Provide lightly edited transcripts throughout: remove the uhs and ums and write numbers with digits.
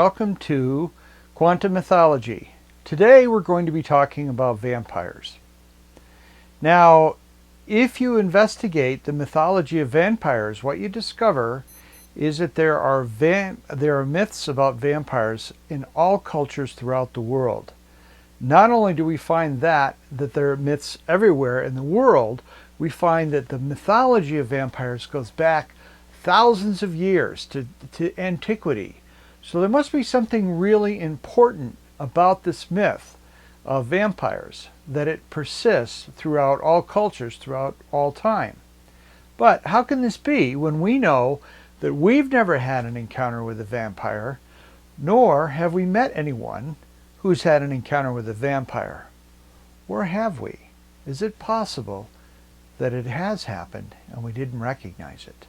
welcome to Quantum Mythology. Today we're going to be talking about vampires. Now, if you investigate the mythology of vampires, what you discover is that there are myths about vampires in all cultures throughout the world. Not only do we find that there are myths everywhere in the world, we find that the mythology of vampires goes back thousands of years to antiquity. So there must be something really important about this myth of vampires, that it persists throughout all cultures, throughout all time. But how can this be when we know that we've never had an encounter with a vampire, nor have we met anyone who's had an encounter with a vampire? Or have we? Is it possible that it has happened and we didn't recognize it?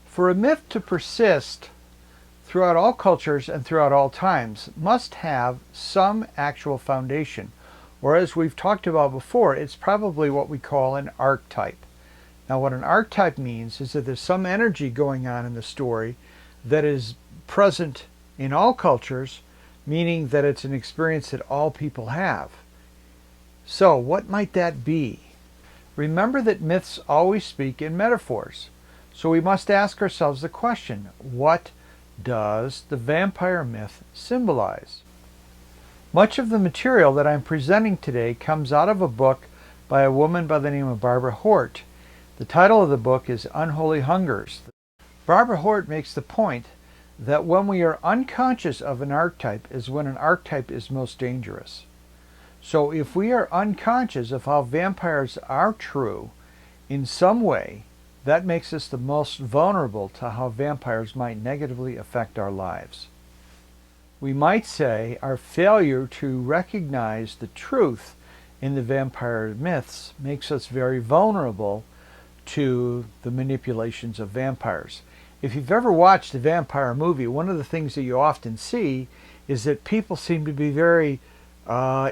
For a myth to persist throughout all cultures and throughout all times must have some actual foundation, or as we've talked about before, it's probably what we call an archetype. Now, what an archetype means is that there's some energy going on in the story that is present in all cultures, meaning that it's an experience that all people have. So what might that be? Remember that myths always speak in metaphors. So we must ask ourselves the question, what does the vampire myth symbolize? Much of the material that I'm presenting today comes out of a book by a woman by the name of Barbara Hort. The title of the book is Unholy Hungers. Barbara Hort makes the point that when we are unconscious of an archetype is when an archetype is most dangerous. So if we are unconscious of how vampires are true in some way, that makes us the most vulnerable to how vampires might negatively affect our lives. We might say our failure to recognize the truth in the vampire myths makes us very vulnerable to the manipulations of vampires. If you've ever watched a vampire movie, one of the things that you often see is that people seem to be very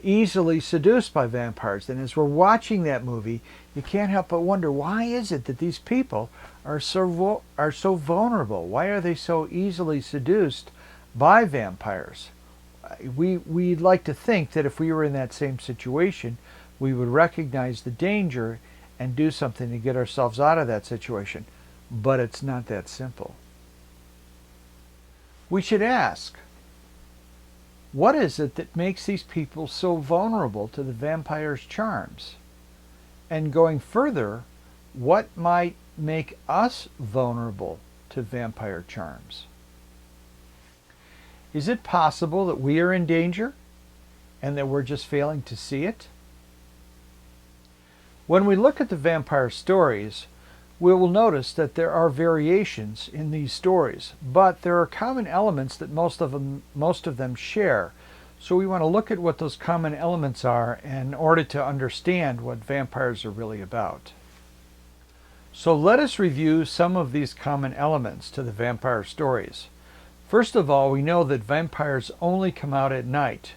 easily seduced by vampires. And as we're watching that movie, you can't help but wonder, why is it that these people are so vulnerable? Why are they so easily seduced by vampires? We'd like to think that if we were in that same situation, we would recognize the danger and do something to get ourselves out of that situation. But it's not that simple. We should ask, what is it that makes these people so vulnerable to the vampire's charms? And going further, what might make us vulnerable to vampire charms? Is it possible that we are in danger and that we're just failing to see it? When we look at the vampire stories, we will notice that there are variations in these stories, but there are common elements that most of them share. So we want to look at what those common elements are in order to understand what vampires are really about. So let us review some of these common elements to the vampire stories. First of all, we know that vampires only come out at night.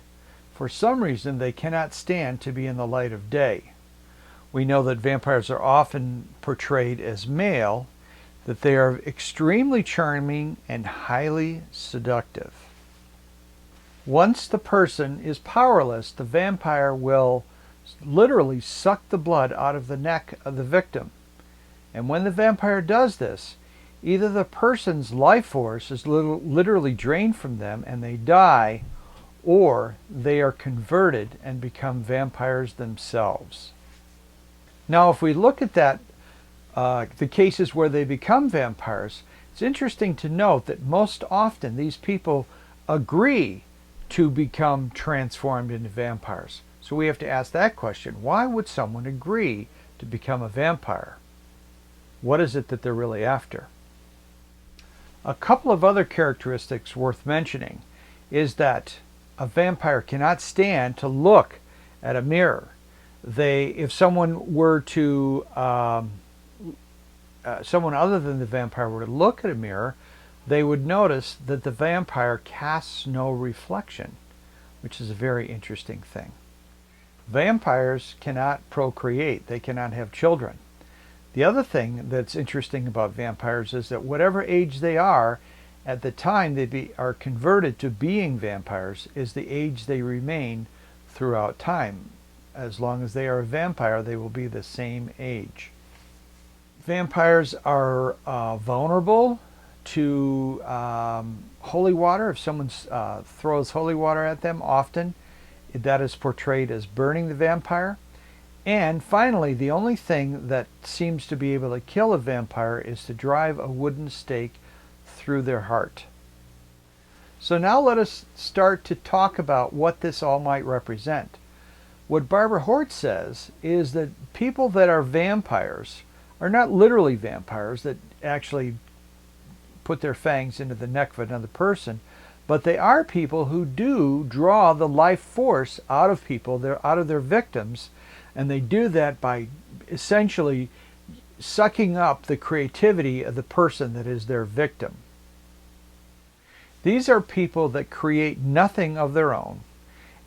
For some reason, they cannot stand to be in the light of day. We know that vampires are often portrayed as male, that they are extremely charming and highly seductive. Once the person is powerless, the vampire will literally suck the blood out of the neck of the victim. And when the vampire does this, either the person's life force is literally drained from them and they die, or they are converted and become vampires themselves. Now, if we look at that, the cases where they become vampires, it's interesting to note that most often these people agree to become transformed into vampires. So we have to ask that question. Why would someone agree to become a vampire? What is it that they're really after? A couple of other characteristics worth mentioning is that a vampire cannot stand to look at a mirror. If someone were to, someone other than the vampire were to look at a mirror, they would notice that the vampire casts no reflection, which is a very interesting thing. Vampires cannot procreate. They cannot have children. The other thing that's interesting about vampires is that whatever age they are, At the time they are converted to being vampires is the age they remain throughout time. As long as they are a vampire, they will be the same age. Vampires are vulnerable to holy water. If someone throws holy water at them, often that is portrayed as burning the vampire. And finally, the only thing that seems to be able to kill a vampire is to drive a wooden stake through their heart. So now let us start to talk about what this all might represent. What Barbara Hort says is that people that are vampires are not literally vampires that actually put their fangs into the neck of another person, but they are people who do draw the life force out of people, out of their victims, and they do that by essentially sucking up the creativity of the person that is their victim. These are people that create nothing of their own,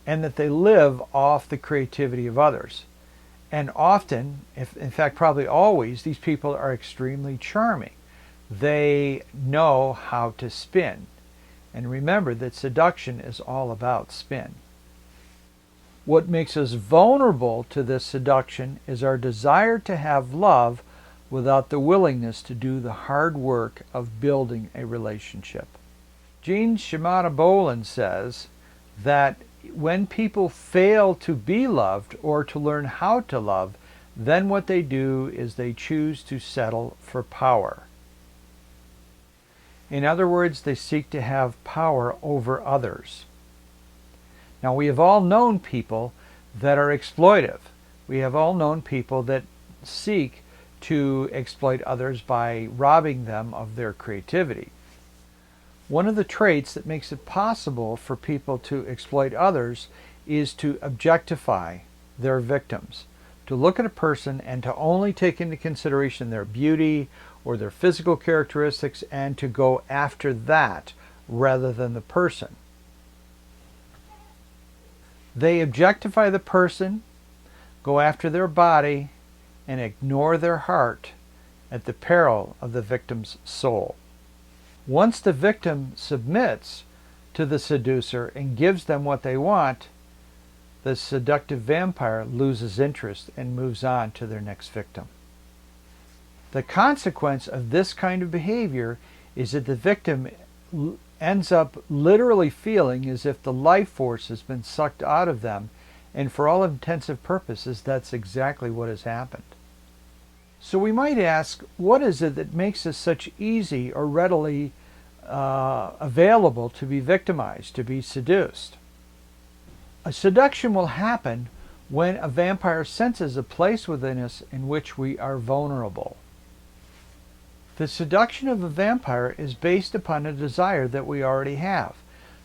and that they live off the creativity of others. And often, in fact probably always, these people are extremely charming. They know how to spin. And remember that seduction is all about spin. What makes us vulnerable to this seduction is our desire to have love without the willingness to do the hard work of building a relationship. Jean Shimada Bolin says that when people fail to be loved or to learn how to love, then what they do is they choose to settle for power. In other words, they seek to have power over others. Now, we have all known people that are exploitive. We have all known people that seek to exploit others by robbing them of their creativity. One of the traits that makes it possible for people to exploit others is to objectify their victims, to look at a person and to only take into consideration their beauty or their physical characteristics and to go after that rather than the person. They objectify the person, go after their body, and ignore their heart at the peril of the victim's soul. Once the victim submits to the seducer and gives them what they want, the seductive vampire loses interest and moves on to their next victim. The consequence of this kind of behavior is that the victim ends up literally feeling as if the life force has been sucked out of them, and for all intents and purposes, that's exactly what has happened. So we might ask, what is it that makes us such easy or readily available to be victimized, to be seduced? A seduction will happen when a vampire senses a place within us in which we are vulnerable. The seduction of a vampire is based upon a desire that we already have.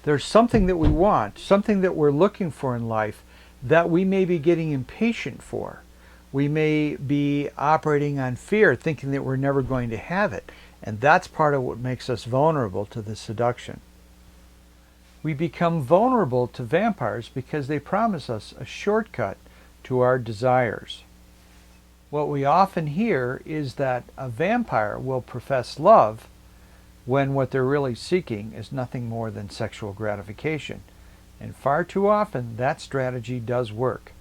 There's something that we want, something that we're looking for in life that we may be getting impatient for. We may be operating on fear, thinking that we're never going to have it. And that's part of what makes us vulnerable to the seduction. We become vulnerable to vampires because they promise us a shortcut to our desires. What we often hear is that a vampire will profess love when what they're really seeking is nothing more than sexual gratification. And far too often that strategy does work.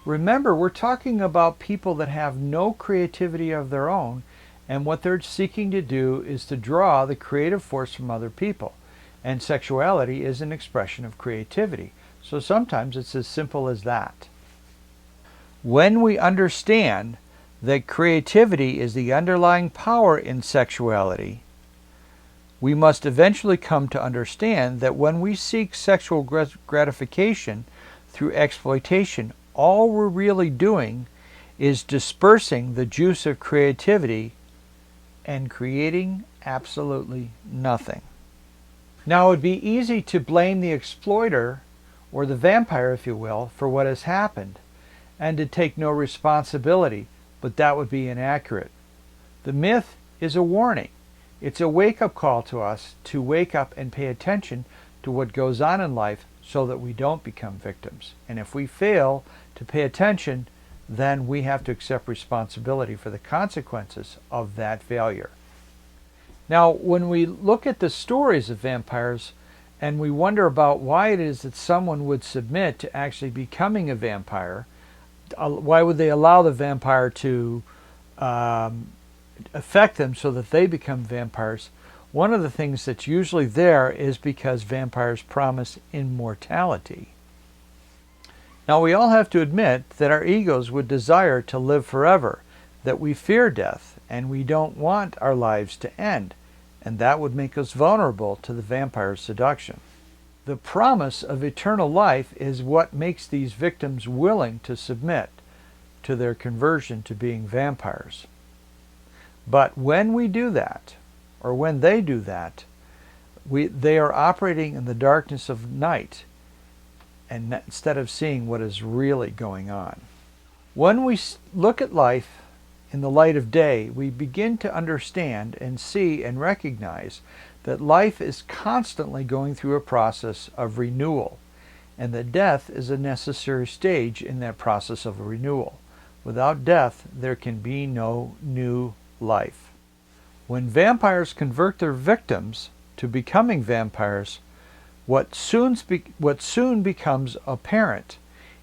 Remember, we're talking about people that have no creativity of their own, and what they're seeking to do is to draw the creative force from other people. And sexuality is an expression of creativity. So sometimes it's as simple as that. When we understand that creativity is the underlying power in sexuality, we must eventually come to understand that when we seek sexual gratification through exploitation, all we're really doing is dispersing the juice of creativity and creating absolutely nothing. Now, it would be easy to blame the exploiter, or the vampire, if you will, for what has happened, and to take no responsibility, but that would be inaccurate. The myth is a warning. It's a wake-up call to us to wake up and pay attention to what goes on in life so that we don't become victims. And if we fail to pay attention, then we have to accept responsibility for the consequences of that failure. Now, when we look at the stories of vampires and we wonder about why it is that someone would submit to actually becoming a vampire, why would they allow the vampire to affect them so that they become vampires? One of the things that's usually there is because vampires promise immortality. Now, we all have to admit that our egos would desire to live forever, that we fear death, and we don't want our lives to end, and that would make us vulnerable to the vampire's seduction. The promise of eternal life is what makes these victims willing to submit to their conversion to being vampires. But when we do that, or when they do that, they are operating in the darkness of night, and instead of seeing what is really going on. When we look at life in the light of day, we begin to understand and see and recognize that life is constantly going through a process of renewal, and that death is a necessary stage in that process of renewal. Without death, there can be no new life. When vampires convert their victims to becoming vampires, what soon becomes apparent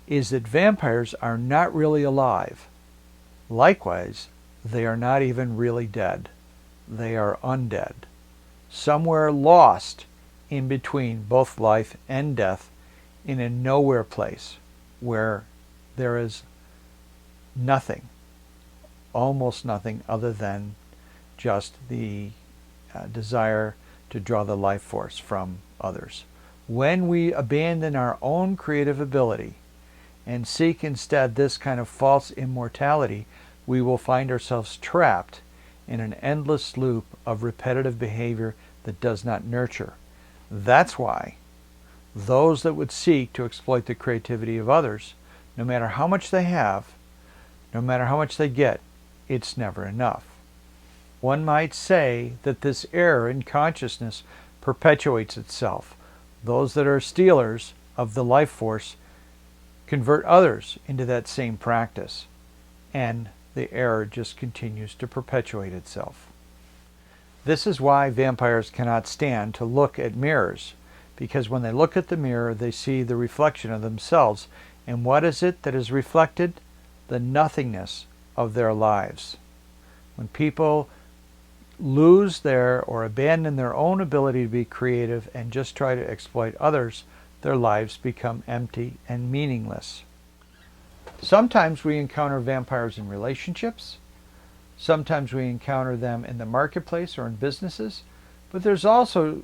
is that vampires are not really alive. Likewise, they are not even really dead. They are undead, somewhere lost in between both life and death, in a nowhere place where there is nothing, almost nothing, other than just the desire to draw the life force from others. When we abandon our own creative ability and seek instead this kind of false immortality, we will find ourselves trapped in an endless loop of repetitive behavior that does not nurture. That's why those that would seek to exploit the creativity of others, no matter how much they have, no matter how much they get, it's never enough. One might say that this error in consciousness perpetuates itself. Those that are stealers of the life force convert others into that same practice, and the error just continues to perpetuate itself. This is why vampires cannot stand to look at mirrors, because when they look at the mirror, they see the reflection of themselves. And what is it that is reflected? The nothingness of their lives. When people lose their or abandon their own ability to be creative and just try to exploit others, their lives become empty and meaningless. Sometimes we encounter vampires in relationships. Sometimes we encounter them in the marketplace or in businesses. But there's also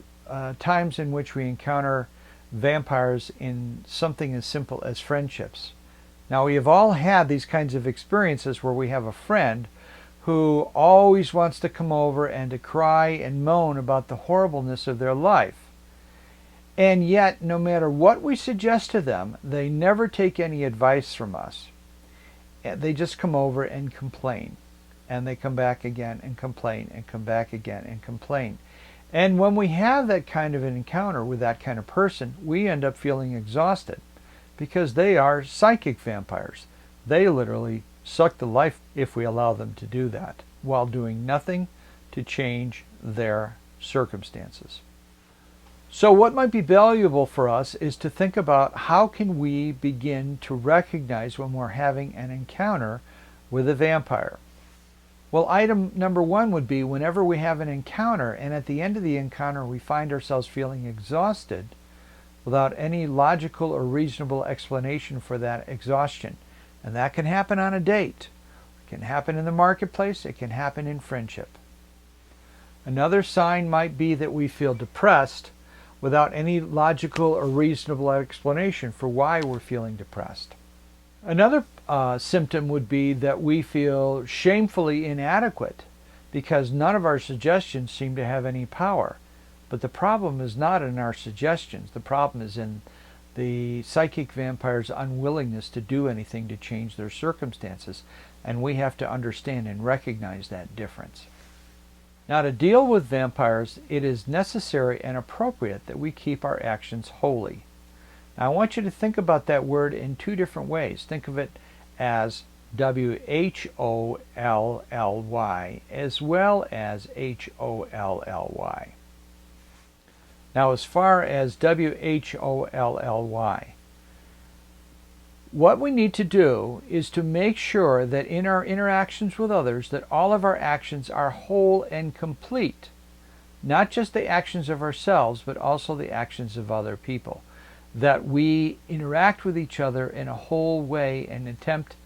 times in which we encounter vampires in something as simple as friendships. Now, we have all had these kinds of experiences where we have a friend who always wants to come over and to cry and moan about the horribleness of their life. And yet, no matter what we suggest to them, they never take any advice from us. They just come over and complain. And they come back again and complain and come back again and complain. And when we have that kind of an encounter with that kind of person, we end up feeling exhausted because they are psychic vampires. They literally suck the life if we allow them to do that, while doing nothing to change their circumstances. So what might be valuable for us is to think about how can we begin to recognize when we're having an encounter with a vampire. Well, item number one would be whenever we have an encounter and at the end of the encounter we find ourselves feeling exhausted without any logical or reasonable explanation for that exhaustion. And that can happen on a date. It can happen in the marketplace. It can happen in friendship. Another sign might be that we feel depressed without any logical or reasonable explanation for why we're feeling depressed. Another symptom would be that we feel shamefully inadequate because none of our suggestions seem to have any power. But the problem is not in our suggestions. The problem is in the psychic vampire's unwillingness to do anything to change their circumstances, and we have to understand and recognize that difference. Now, to deal with vampires, it is necessary and appropriate that we keep our actions holy. Now, I want you to think about that word in two different ways. Think of it as W-H-O-L-L-Y as well as H-O-L-L-Y. Now, as far as W-H-O-L-L-Y, what we need to do is to make sure that in our interactions with others that all of our actions are whole and complete. Not just the actions of ourselves, but also the actions of other people. That we interact with each other in a whole way and attempt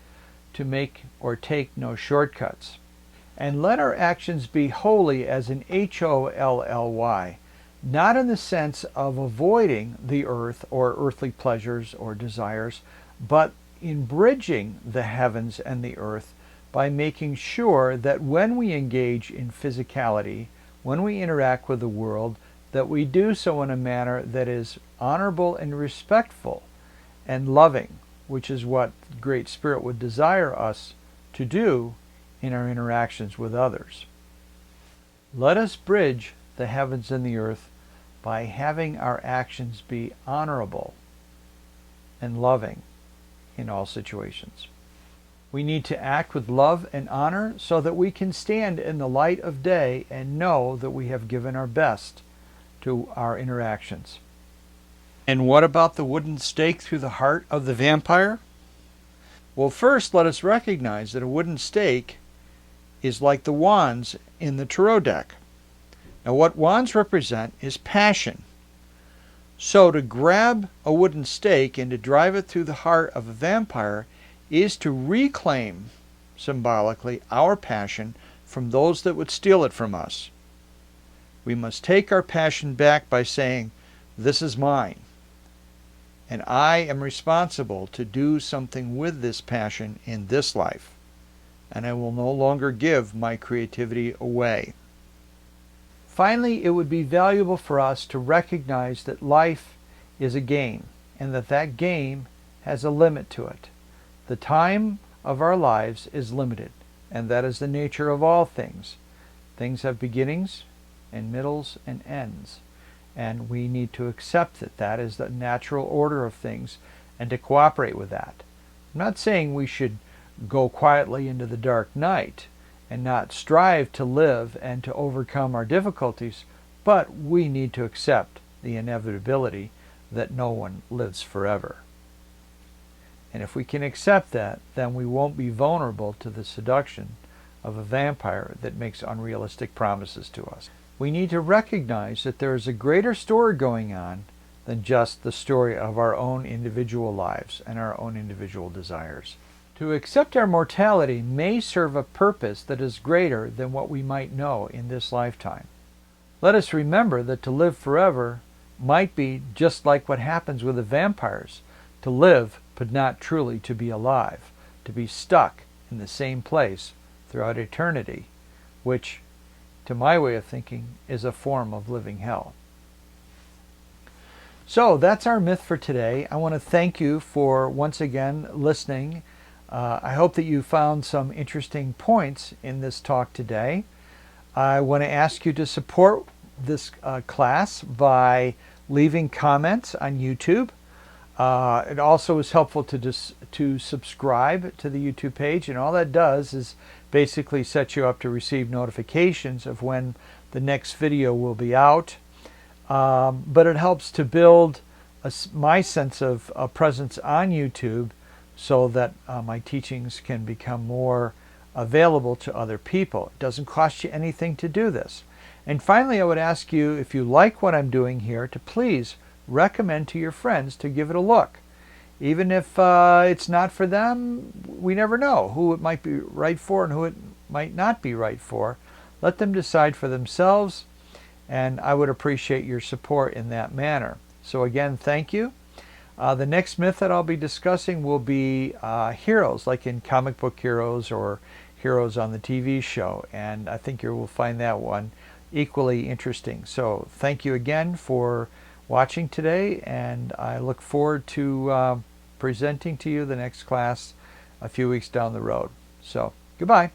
to make or take no shortcuts. And let our actions be holy as in H-O-L-L-Y, not in the sense of avoiding the earth or earthly pleasures or desires, but in bridging the heavens and the earth by making sure that when we engage in physicality, when we interact with the world, that we do so in a manner that is honorable and respectful and loving, which is what Great Spirit would desire us to do in our interactions with others. Let us bridge the heavens and the earth by having our actions be honorable and loving in all situations. We need to act with love and honor so that we can stand in the light of day and know that we have given our best to our interactions. And what about the wooden stake through the heart of the vampire? Well, first let us recognize that a wooden stake is like the wands in the tarot deck. Now, what wands represent is passion. So to grab a wooden stake and to drive it through the heart of a vampire is to reclaim, symbolically, our passion from those that would steal it from us. We must take our passion back by saying, "This is mine, and I am responsible to do something with this passion in this life, and I will no longer give my creativity away." Finally, it would be valuable for us to recognize that life is a game, and that game has a limit to it. The time of our lives is limited, and that is the nature of all things. Things have beginnings and middles and ends, and we need to accept that that is the natural order of things and to cooperate with that. I'm not saying we should go quietly into the dark night and not strive to live and to overcome our difficulties, but we need to accept the inevitability that no one lives forever. And if we can accept that, then we won't be vulnerable to the seduction of a vampire that makes unrealistic promises to us. We need to recognize that there is a greater story going on than just the story of our own individual lives and our own individual desires. To accept our mortality may serve a purpose that is greater than what we might know in this lifetime. Let us remember that to live forever might be just like what happens with the vampires, to live but not truly to be alive, to be stuck in the same place throughout eternity, which, to my way of thinking, is a form of living hell. So that's our myth for today. I want to thank you for once again listening. I hope that you found some interesting points in this talk today. I want to ask you to support this class by leaving comments on YouTube. It also is helpful to subscribe to the YouTube page, and all that does is basically set you up to receive notifications of when the next video will be out. But it helps to build my sense of presence on YouTube so that my teachings can become more available to other people. It doesn't cost you anything to do this. And finally, I would ask you, if you like what I'm doing here, to please recommend to your friends to give it a look. Even if it's not for them, we never know who it might be right for and who it might not be right for. Let them decide for themselves, and I would appreciate your support in that manner. So again, thank you. The next myth that I'll be discussing will be heroes, like in comic book heroes or heroes on the TV show, and I think you will find that one equally interesting. So thank you again for watching today, and I look forward to presenting to you the next class a few weeks down the road. So goodbye.